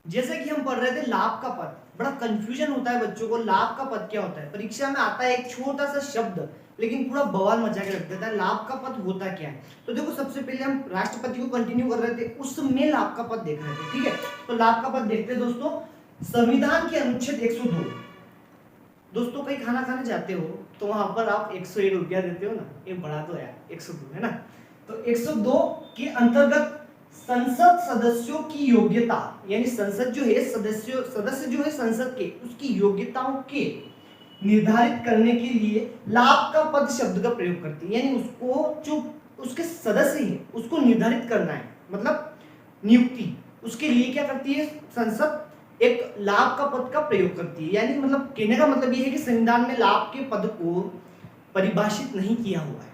जैसे कि हम पढ़ रहे थे लाभ का पद, बड़ा कंफ्यूजन होता है बच्चों को, लाभ का पद क्या होता है। परीक्षा में आता है एक छोटा सा शब्द लेकिन पूरा बवाल मचा के रख देता है। लाभ का पद होता क्या है? तो देखो, सबसे पहले हम राष्ट्रपति को कंटिन्यू कर रहे थे, उसमें लाभ का पद देख रहे थे। ठीक है, तो लाभ का पद देखते हैं दोस्तों। संविधान के अनुच्छेद 102। दोस्तों, कहीं खाना खाने जाते हो तो वहां पर आप 101 रुपया देते हो ना, ये बड़ा तो है 102 है ना। तो 102 के अंतर्गत संसद सदस्यों की योग्यता, यानी संसद जो है सदस्य जो है संसद के, उसकी योग्यताओं के निर्धारित करने के लिए लाभ का पद शब्द का प्रयोग करती है। यानी उसको जो उसके सदस्य है उसको निर्धारित करना है, मतलब नियुक्ति, उसके लिए क्या करती है संसद, एक लाभ का पद का प्रयोग करती है। यानी मतलब कहने का मतलब ये है कि संविधान में लाभ के पद को परिभाषित नहीं किया हुआ है।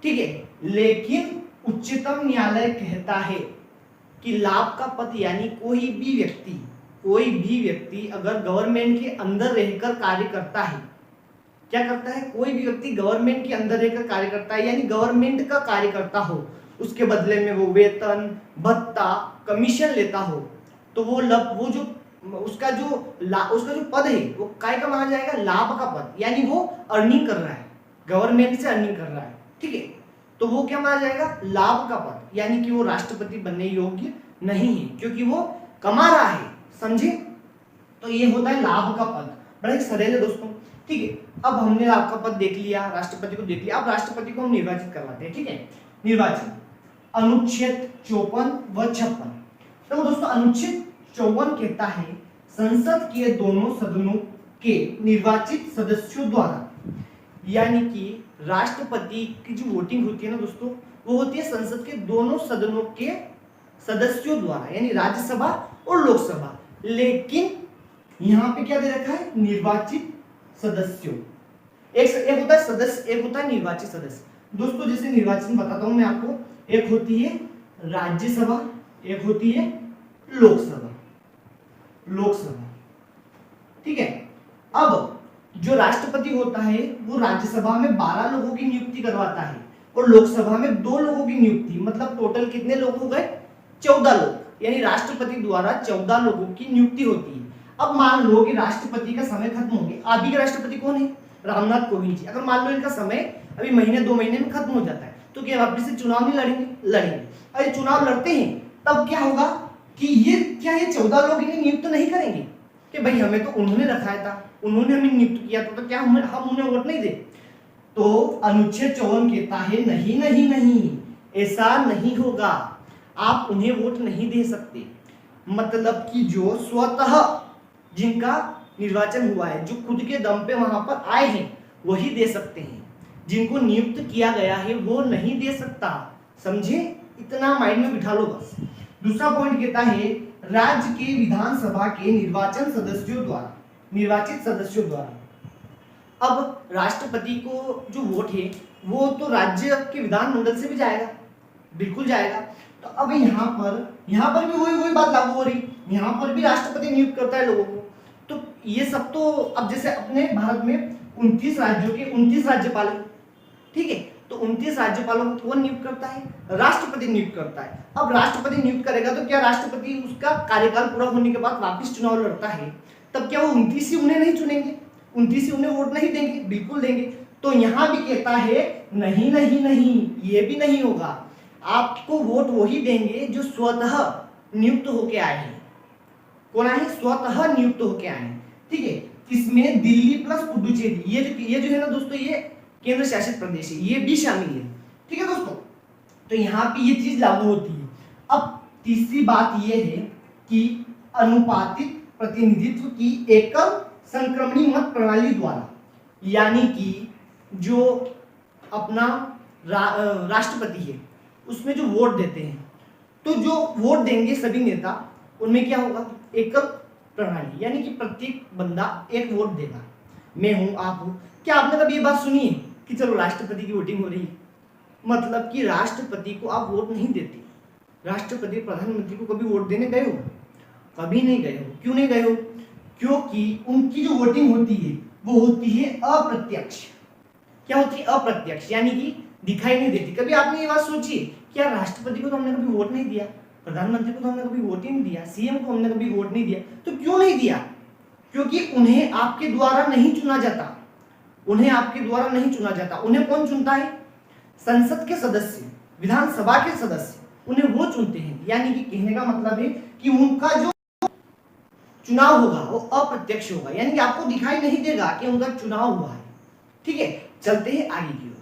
ठीक है, लेकिन उच्चतम न्यायालय कहता है कि लाभ का पद यानी कोई भी व्यक्ति अगर गवर्नमेंट के अंदर रहकर कार्य करता है, क्या करता है, कोई भी व्यक्ति गवर्नमेंट के अंदर रहकर कार्य करता है, यानी गवर्नमेंट का कार्य करता हो, उसके बदले में वो वेतन, भत्ता, कमीशन लेता हो, तो वो जो उसका जो पद है वो काय का माना जाएगा, लाभ का पद। यानी वो अर्निंग कर रहा है, गवर्नमेंट से अर्निंग कर रहा है। ठीक है, तो वो क्या माना जाएगा, लाभ का पद। यानी कि वो राष्ट्रपति बनने योग्य नहीं है क्योंकि वो कमा रहा है। समझे? तो ये होता है लाभ का पद। बड़ा ही सरल है दोस्तों। ठीक है, अब हमने लाभ का पद देख लिया, राष्ट्रपति को देख लिया, अब राष्ट्रपति को हम निर्वाचित करवाते हैं। ठीक है, निर्वाचन अनुच्छेद 54 व 56। तो दोस्तों, अनुच्छेद 54 कहता है संसद के दोनों सदनों के निर्वाचित सदस्यों द्वारा, यानी कि राष्ट्रपति की जो वोटिंग होती है ना दोस्तों, वो होती है संसद के दोनों सदनों के सदस्यों द्वारा, यानी राज्यसभा और लोकसभा। लेकिन यहां पे क्या दे रखा है, निर्वाचित सदस्यों। एक होता है सदस्य, एक होता है निर्वाचित सदस्य। दोस्तों, जैसे निर्वाचन बताता हूं मैं आपको, एक होती है राज्यसभा, एक होती है लोकसभा। ठीक है, अब जो राष्ट्रपति होता है वो राज्यसभा में 12 लोगों की नियुक्ति करवाता है और लोकसभा में 2 लोगों की नियुक्ति, मतलब टोटल कितने लोग हो गए, 14 लोग। यानी राष्ट्रपति द्वारा 14 लोगों की नियुक्ति होती है। अब मान लो कि राष्ट्रपति का समय खत्म हो गया, अभी के राष्ट्रपति कौन है, रामनाथ कोविंद जी। अगर मान लो इनका समय अभी महीने 2 महीने में खत्म हो जाता है, तो क्या वापस से चुनाव नहीं लड़ेंगे। अरे चुनाव लड़ते हैं तब क्या होगा कि ये 14 लोग इन्हें नियुक्त नहीं करेंगे कि भाई हमें तो उन्होंने रखाया था, उन्होंने हमें नियुक्त किया था, तो क्या हम उन्हें वोट नहीं दे। तो अनुच्छेद 54 कहता है नहीं नहीं नहीं, ऐसा नहीं होगा, आप उन्हें वोट नहीं दे सकते। मतलब कि जो स्वतः जिनका निर्वाचन हुआ है, जो खुद के दम पे वहां पर आए हैं, वही दे सकते हैं। जिनको नियुक्त किया गया है वो नहीं दे सकता। समझे? इतना माइंड में बिठा लो बस। दूसरा पॉइंट कहता है राज्य के विधानसभा के निर्वाचित सदस्यों द्वारा। अब राष्ट्रपति को जो वोट है वो तो राज्य के विधानमंडल से भी जाएगा, बिल्कुल जाएगा। तो अब यहाँ पर भी वही बात लागू हो रही, यहाँ पर भी राष्ट्रपति नियुक्त करता है लोगों को। तो ये सब तो, अब जैसे अपने भारत में 29 राज्यों के 29 राज्यपाल है। ठीक है, तो 29 राज्यपालों को कौन नियुक्त करता है, राष्ट्रपति नियुक्त करता है। अब राष्ट्रपति नियुक्त करेगा तो क्या राष्ट्रपति उसका कार्यकाल पूरा होने के बाद वापस चुनाव लड़ता है, तब क्या वो 29 ही उन्हें नहीं चुनेंगे, 29 ही उन्हें वोट नहीं देंगे? बिल्कुल देंगे। तो यहां भी कहता है नहीं नहीं नहीं, ये भी नहीं होगा, आपको वोट वही देंगे जो स्वतः नियुक्त होके आए हैं। कौन आए हैं? स्वतः नियुक्त होके आए हैं। ठीक है, इसमें दिल्ली प्लस पुडुचेरी, ये जो है ना दोस्तों, ये केंद्र शासित प्रदेश है, ये भी शामिल है। ठीक है दोस्तों, तो यहाँ पे ये चीज लागू होती है। अब तीसरी बात ये है कि अनुपातिक प्रतिनिधित्व की एकल संक्रमणी मत प्रणाली द्वारा, यानी कि जो अपना राष्ट्रपति है उसमें जो वोट देते हैं, तो जो वोट देंगे सभी नेता, उनमें क्या होगा, एकल प्रणाली, यानी कि प्रत्येक बंदा एक वोट देगा। मैं हूं, आप हो। क्या आपने कभी ये बात सुनी है कि चलो राष्ट्रपति की वोटिंग हो रही है, मतलब कि राष्ट्रपति को आप वोट नहीं देते, राष्ट्रपति प्रधानमंत्री को कभी वोट देने गए हो? कभी नहीं गए हो। क्यों नहीं गए हो? क्योंकि उनकी जो वोटिंग होती है वो होती है अप्रत्यक्ष। क्या होती है? अप्रत्यक्ष, यानी कि दिखाई नहीं देती। कभी आपने ये बात सोची क्या राष्ट्रपति को तो हमने कभी वोट नहीं दिया, प्रधानमंत्री को तो हमने कभी वोट ही नहीं दिया, सीएम को हमने कभी वोट नहीं दिया। तो क्यों नहीं दिया? क्योंकि उन्हें आपके द्वारा नहीं चुना जाता, उन्हें आपके द्वारा नहीं चुना जाता। उन्हें कौन चुनता है? संसद के सदस्य, विधानसभा के सदस्य, उन्हें वो चुनते हैं। यानी कि कहने का मतलब है कि उनका जो चुनाव होगा वो अप्रत्यक्ष होगा, यानी कि आपको दिखाई नहीं देगा कि उनका चुनाव हुआ है। ठीक है, चलते हैं आगे की ओर।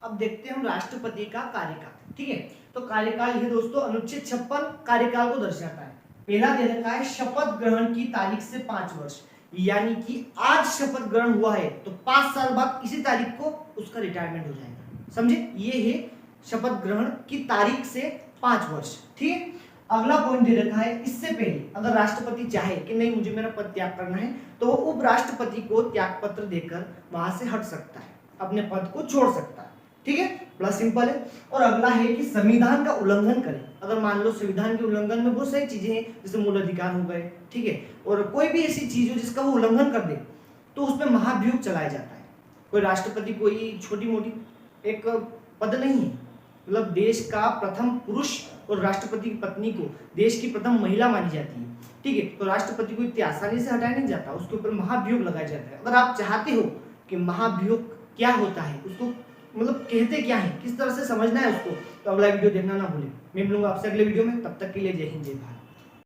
अब देखते हैं हम राष्ट्रपति का कार्यकाल। ठीक है, तो कार्यकाल है दोस्तों अनुच्छेद 56 कार्यकाल को दर्शाता है। पहला दे रखा है शपथ ग्रहण की तारीख से 5 वर्ष, यानी कि आज शपथ ग्रहण हुआ है तो 5 साल बाद इसी तारीख को उसका रिटायरमेंट हो जाएगा। समझे? ये है शपथ ग्रहण की तारीख से 5 वर्ष। ठीक है, अगला पॉइंट दे रखा है इससे पहले अगर राष्ट्रपति चाहे कि नहीं मुझे मेरा पद त्याग करना है तो वो उपराष्ट्रपति को त्याग पत्र देकर वहां से हट सकता है, अपने पद को छोड़ सकता है। ठीक है, बड़ा सिंपल है। और अगला है कि संविधान का उल्लंघन करें। अगर मान लो संविधान के उल्लंघन में बहुत सारी चीजें हैं, जैसे मूल अधिकार हो गए, ठीक है, और कोई भी ऐसी चीज हो जिसका वो उल्लंघन कर दे तो उसमें महाभियोग चलाया जाता है। कोई राष्ट्रपति कोई छोटी मोटी एक पद नहीं है, मतलब देश का प्रथम पुरुष और राष्ट्रपति की पत्नी को देश की प्रथम महिला मानी जाती है। ठीक है, तो राष्ट्रपति को इतनी आसानी से हटाया नहीं जाता, उसके ऊपर महाभियोग लगाया जाता है। अगर आप चाहते हो कि महाभियोग क्या होता है, उसको मतलब कहते क्या है, किस तरह से समझना है उसको, तो अगला वीडियो देखना ना भूलें। मैं मिलूंगा आपसे अगले वीडियो में, तब तक के लिए जय हिंद जय भारत।